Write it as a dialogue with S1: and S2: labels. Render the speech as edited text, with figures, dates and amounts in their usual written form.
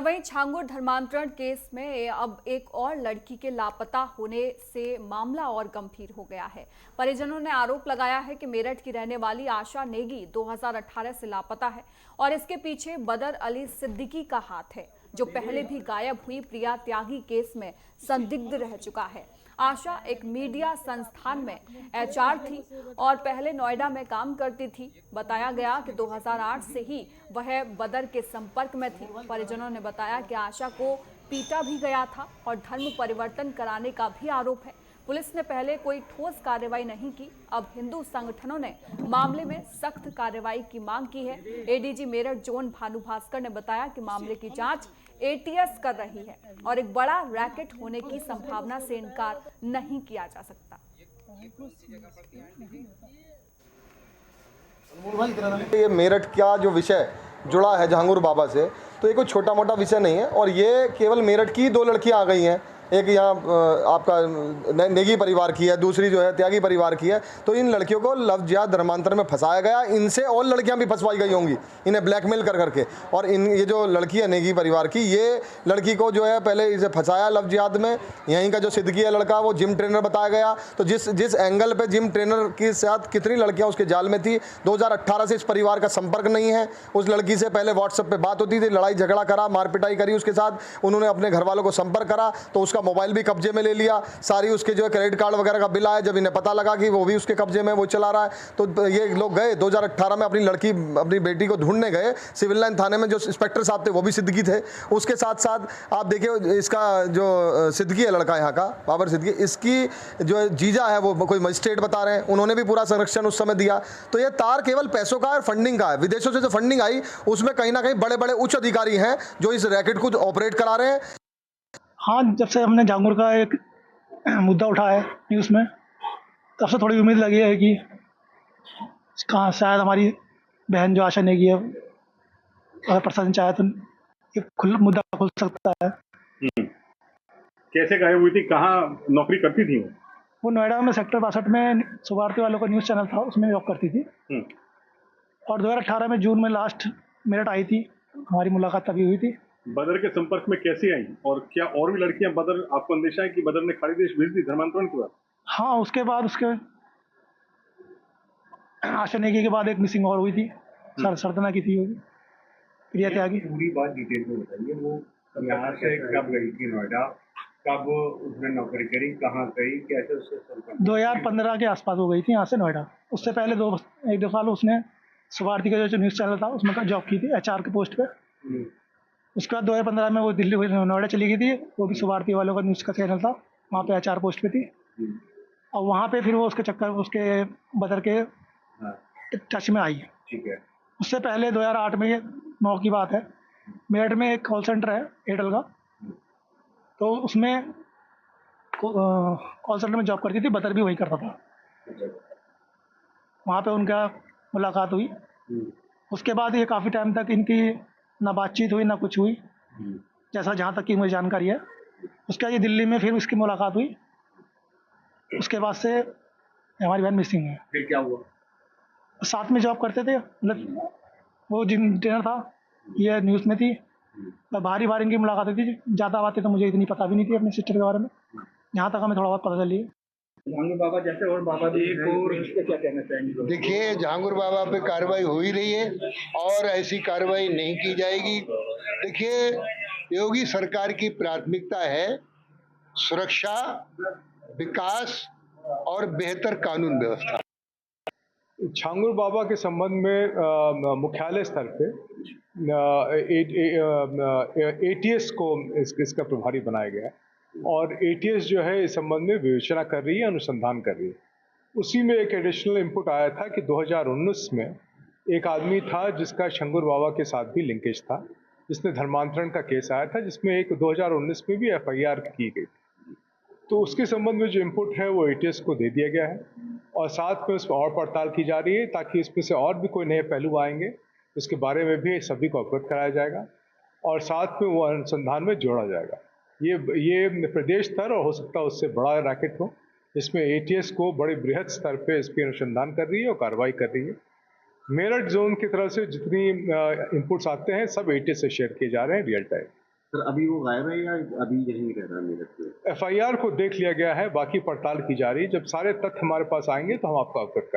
S1: वहीं छांगुर धर्मांतरण केस में अब एक और लड़की के लापता होने से मामला और गंभीर हो गया है। परिजनों ने आरोप लगाया है कि मेरठ की रहने वाली आशा नेगी 2018 से लापता है और इसके पीछे बदर अली सिद्दीकी का हाथ है, जो पहले भी गायब हुई प्रिया त्यागी केस में संदिग्ध रह चुका है। आशा एक मीडिया संस्थान में एचआर थी और पहले नोएडा में काम करती थी। बताया गया कि 2008 से ही वह बदर के संपर्क में थी। परिजनों ने बताया कि आशा को पीटा भी गया था और धर्म परिवर्तन कराने का भी आरोप है। पुलिस ने पहले कोई ठोस कार्रवाई नहीं की। अब हिंदू संगठनों ने मामले में सख्त कार्रवाई की मांग की है। एडीजी मेरठ जोन भानु भास्कर ने बताया कि मामले की जांच एटीएस कर रही है और एक बड़ा रैकेट होने की संभावना से इनकार नहीं किया जा सकता।
S2: ये मेरठ का जो विषय जुड़ा है जहांगीर बाबा से, तो ये कोई छोटा मोटा विषय नहीं है और ये केवल मेरठ की दो लड़कियां आ गई हैं। एक यहाँ आपका नेगी परिवार की है, दूसरी जो है त्यागी परिवार की है। तो इन लड़कियों को लव जिहाद धर्मांतर में फंसाया गया। इनसे और लड़कियां भी फंसवाई गई होंगी, इन्हें ब्लैकमेल कर करके। और ये जो लड़की है नेगी परिवार की, ये लड़की को जो है पहले इसे फंसाया लव जिहाद में। यहीं का जो सिद्दीकी है लड़का, वो जिम ट्रेनर बताया गया। तो जिस एंगल पे जिम ट्रेनर के साथ कितनी लड़कियां उसके जाल में थी, 2018 से इस परिवार का संपर्क नहीं है। उस लड़की से पहले व्हाट्सएप पे बात होती थी, लड़ाई झगड़ा करा, मारपिटाई करी उसके साथ। उन्होंने अपने घर वालों को संपर्क करा तो उसका मोबाइल भी कब्जे में ले लिया। सारी उसके जो है क्रेडिट कार्ड वगैरह का बिल आया, जब इन्हें पता लगा कि वो भी उसके कब्जे में, वो चला रहा है, तो ये लोग गए 2018 में अपनी बेटी को ढूंढने गए। सिविल लाइन थाने में जो इंस्पेक्टर साहब थे वो भी सिद्दीकी थे। उसके साथ साथ आप देखिए, इसका जो सिद्दीकी है लड़का यहाँ का, बाबर सिद्दीकी, इसकी जो जीजा है वो कोई मजिस्ट्रेट बता रहे हैं, उन्होंने भी पूरा संरक्षण उस समय दिया। तो ये तार केवल पैसों का है, फंडिंग का है। विदेशों से जो फंडिंग आई उसमें कहीं ना कहीं बड़े बड़े उच्च अधिकारी हैं जो इस रैकेट को ऑपरेट करा रहे हैं।
S3: हाँ, जब से हमने जहांगीर का एक मुद्दा उठाया है न्यूज़ में, तब से थोड़ी उम्मीद लगी है कि कहाँ शायद हमारी बहन जो आशा नेगी है, अगर प्रशासन चाहे तो ये मुद्दा खुल सकता है।
S4: कैसे गायब हुई थी, कहाँ नौकरी करती थी
S3: वो नोएडा में सेक्टर 62 में सुभारती वालों का न्यूज़ चैनल था, उसमें जॉब करती थी। और 2018 में जून में लास्ट मेरठ आई थी, हमारी मुलाकात तभी हुई थी।
S4: बदर के संपर्क में कैसे आई और क्या और भी लड़कियां बदर, आपको अंदेशा है कि बदर ने खाड़ी देश भेज दी धर्मांतरण के बाद?
S3: हाँ, उसके बाद आशा नेगी के बाद एक मिसिंग और हुई थी, सरदना की थी, होगी प्रिया त्यागी।
S5: पूरी बात डिटेल में बताइए। वो यहाँ से कब गई थी नोएडा, कब उसने नौकरी करी, कहाँ गई, कैसे उससे संपर्क?
S3: 2015 के आसपास हो गई थी यहाँ से नोएडा। उससे पहले एक दो साल उसने सुभारती का जो न्यूज़ चैनल था उसमें जॉब की थी एचआर के पोस्ट पे। उसके बाद 2015 में वो दिल्ली नोएडा चली गई थी। वो भी सुभारती वालों का न्यूज़ का चैनल था, वहाँ पे एचआर पोस्ट पे थी। और वहाँ पे फिर वो उसके बदर के टच में आई।
S5: ठीक है।
S3: उससे पहले 2008 में, 9 की बात है, मेरठ में एक कॉल सेंटर है एयरटेल का, तो उसमें कॉल सेंटर में जॉब करती थी, बदर भी वही करता था। वहाँ पे उनका मुलाकात हुई। उसके बाद ये काफ़ी टाइम तक इनकी ना बातचीत हुई ना कुछ हुई, जैसा जहाँ तक की मुझे जानकारी है। उसके बाद ये दिल्ली में फिर उसकी मुलाकात हुई। उसके बाद से हमारी बहन मिसिंग है।
S5: फिर क्या हुआ?
S3: साथ में जॉब करते थे, मतलब वो जिम ट्रेनर था, ये न्यूज़ में थी। बाहरी बार इनकी मुलाकात हुई थी। ज़्यादा बातें तो मुझे इतनी पता भी नहीं थी अपने सिस्टर के बारे में, जहाँ तक हमें थोड़ा बहुत पता चली है।
S5: जहांगीर बाबा जैसे और बाबा भी और इस पे क्या कहना चाहेंगे?
S6: देखिए, जहांगीर बाबा पे कार्रवाई हो ही रही है और ऐसी कार्रवाई नहीं की जाएगी। देखिए, योगी सरकार की प्राथमिकता है सुरक्षा, विकास और बेहतर कानून व्यवस्था।
S7: छांगुर बाबा के संबंध में मुख्यालय स्तर पे एटीएस को इसका प्रभारी बनाया गया है और एटीएस जो है इस संबंध में विवेचना कर रही है, अनुसंधान कर रही है। उसी में एक एडिशनल इनपुट आया था कि 2019 में एक आदमी था जिसका छांगुर बाबा के साथ भी लिंकेज था, जिसने धर्मांतरण का केस आया था, जिसमें एक 2019 में भी एफआईआर की गई। तो उसके संबंध में जो इनपुट है वो एटीएस को दे दिया गया है और साथ में उस पर और पड़ताल की जा रही है ताकि इसमें से और भी कोई नए पहलू आएंगे उसके बारे में भी सभी को अवगत कराया जाएगा और साथ में वो अनुसंधान में जोड़ा जाएगा। ये प्रदेश स्तर और हो सकता है उससे बड़ा रैकेट हो, इसमें एटीएस को बड़े बृहद स्तर पे इस पर अनुसंधान कर रही है और कार्रवाई कर रही है। मेरठ जोन की तरफ से जितनी इनपुट्स आते हैं सब एटीएस से शेयर किए जा रहे हैं रियल टाइम।
S8: सर अभी वो गायब है या अभी यहीं रह रहा है मेरठ में?
S7: FIR को देख लिया गया है, बाकी पड़ताल की जा रही है। जब सारे तथ्य हमारे पास आएंगे तो हम आपको अवगत कराएंगे।